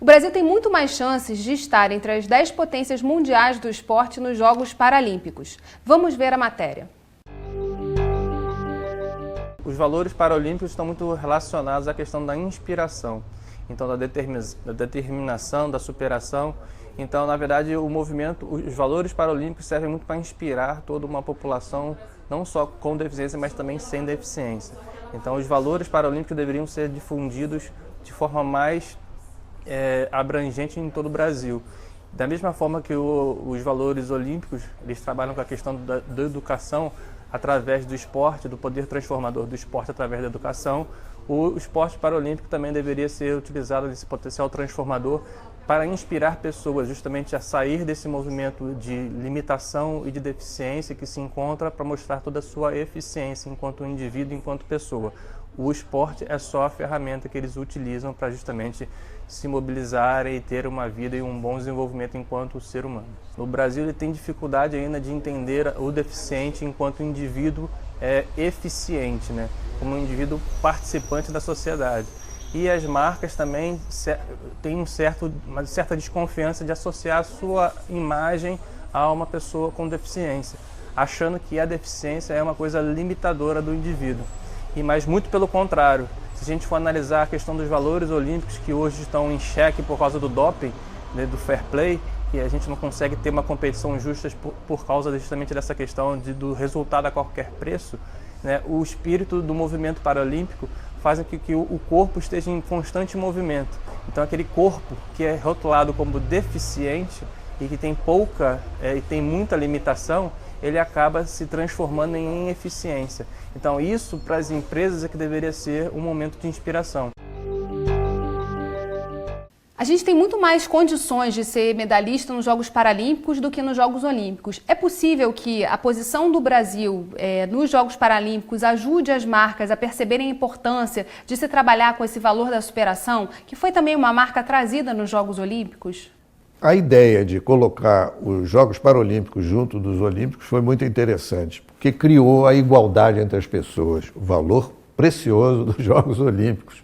Brasil tem muito mais chances de estar entre as 10 potências mundiais do esporte nos Jogos Paralímpicos. Vamos ver a matéria. Os valores paralímpicos estão muito relacionados à questão da inspiração, então da determinação, da superação. Então, na verdade, os valores paralímpicos servem muito para inspirar toda uma população, não só com deficiência, mas também sem deficiência. Então, os valores paralímpicos deveriam ser difundidos de forma mais abrangente em todo o Brasil. Da mesma forma que os valores olímpicos, eles trabalham com a questão da educação através do esporte, do poder transformador do esporte através da educação, o esporte paralímpico também deveria ser utilizado nesse potencial transformador para inspirar pessoas justamente a sair desse movimento de limitação e de deficiência que se encontra para mostrar toda a sua eficiência enquanto indivíduo, enquanto pessoa. O esporte é só a ferramenta que eles utilizam para justamente se mobilizarem e ter uma vida e um bom desenvolvimento enquanto ser humano. No Brasil, ele tem dificuldade ainda de entender o deficiente enquanto indivíduo eficiente, né? Como um indivíduo participante da sociedade. E as marcas também têm uma certa desconfiança de associar a sua imagem a uma pessoa com deficiência, achando que a deficiência é uma coisa limitadora do indivíduo. Mas muito pelo contrário, se a gente for analisar a questão dos valores olímpicos que hoje estão em xeque por causa do doping, né, do fair play, que a gente não consegue ter uma competição justa por causa justamente dessa questão do resultado a qualquer preço, né, o espírito do movimento paralímpico faz com que o corpo esteja em constante movimento. Então aquele corpo que é rotulado como deficiente e que tem e tem muita limitação, ele acaba se transformando em eficiência. Então isso para as empresas é que deveria ser um momento de inspiração. A gente tem muito mais condições de ser medalhista nos Jogos Paralímpicos do que nos Jogos Olímpicos. É possível que a posição do Brasil nos Jogos Paralímpicos ajude as marcas a perceberem a importância de se trabalhar com esse valor da superação, que foi também uma marca trazida nos Jogos Olímpicos? A ideia de colocar os Jogos Paralímpicos junto dos Olímpicos foi muito interessante, porque criou a igualdade entre as pessoas, o valor precioso dos Jogos Olímpicos.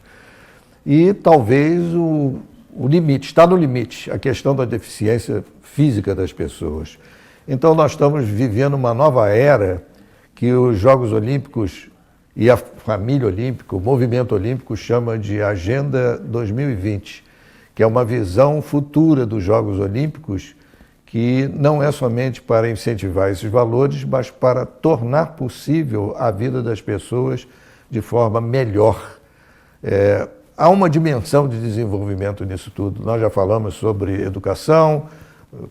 E talvez o limite, está no limite, a questão da deficiência física das pessoas. Então nós estamos vivendo uma nova era que os Jogos Olímpicos e a família olímpica, o movimento olímpico chama de Agenda 2020, que é uma visão futura dos Jogos Olímpicos, que não é somente para incentivar esses valores, mas para tornar possível a vida das pessoas de forma melhor. Há uma dimensão de desenvolvimento nisso tudo. Nós já falamos sobre educação,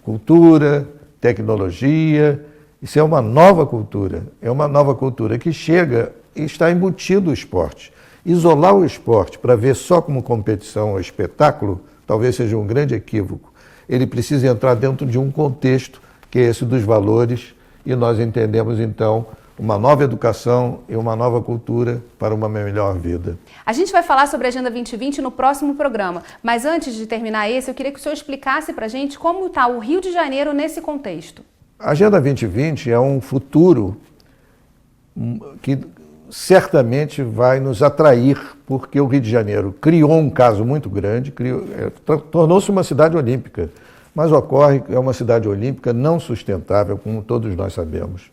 cultura, tecnologia. Isso é uma nova cultura que chega e está embutido o esporte. Isolar o esporte para ver só como competição ou espetáculo talvez seja um grande equívoco. Ele precisa entrar dentro de um contexto que é esse dos valores e nós entendemos então uma nova educação e uma nova cultura para uma melhor vida. A gente vai falar sobre a Agenda 2020 no próximo programa, mas antes de terminar esse, eu queria que o senhor explicasse para a gente como está o Rio de Janeiro nesse contexto. A Agenda 2020 é um futuro que certamente vai nos atrair, porque o Rio de Janeiro criou um caso muito grande, tornou-se uma cidade olímpica, mas ocorre que é uma cidade olímpica não sustentável, como todos nós sabemos.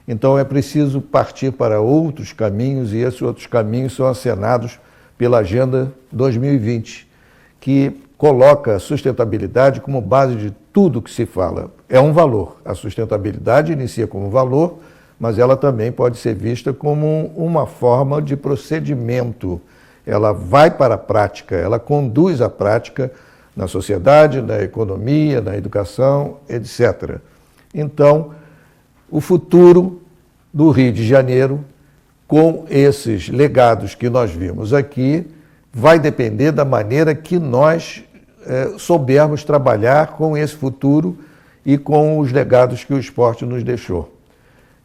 Então é preciso partir para outros caminhos e esses outros caminhos são acenados pela Agenda 2020, que coloca a sustentabilidade como base de tudo que se fala. É um valor. A sustentabilidade inicia como valor, mas ela também pode ser vista como uma forma de procedimento. Ela vai para a prática, ela conduz a prática na sociedade, na economia, na educação, etc. Então, o futuro do Rio de Janeiro, com esses legados que nós vimos aqui, vai depender da maneira que nós soubermos trabalhar com esse futuro e com os legados que o esporte nos deixou.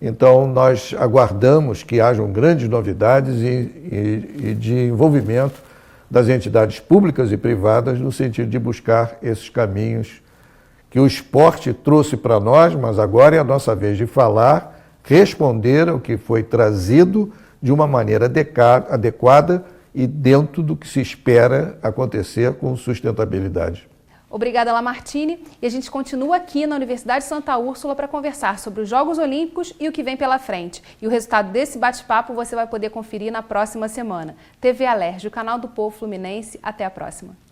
Então, nós aguardamos que hajam grandes novidades e de envolvimento das entidades públicas e privadas no sentido de buscar esses caminhos que o esporte trouxe para nós, mas agora é a nossa vez de falar, responder ao que foi trazido de uma maneira adequada e dentro do que se espera acontecer com sustentabilidade. Obrigada, Lamartine. E a gente continua aqui na Universidade Santa Úrsula para conversar sobre os Jogos Olímpicos e o que vem pela frente. E o resultado desse bate-papo você vai poder conferir na próxima semana. TV Alerj, o canal do Povo Fluminense. Até a próxima.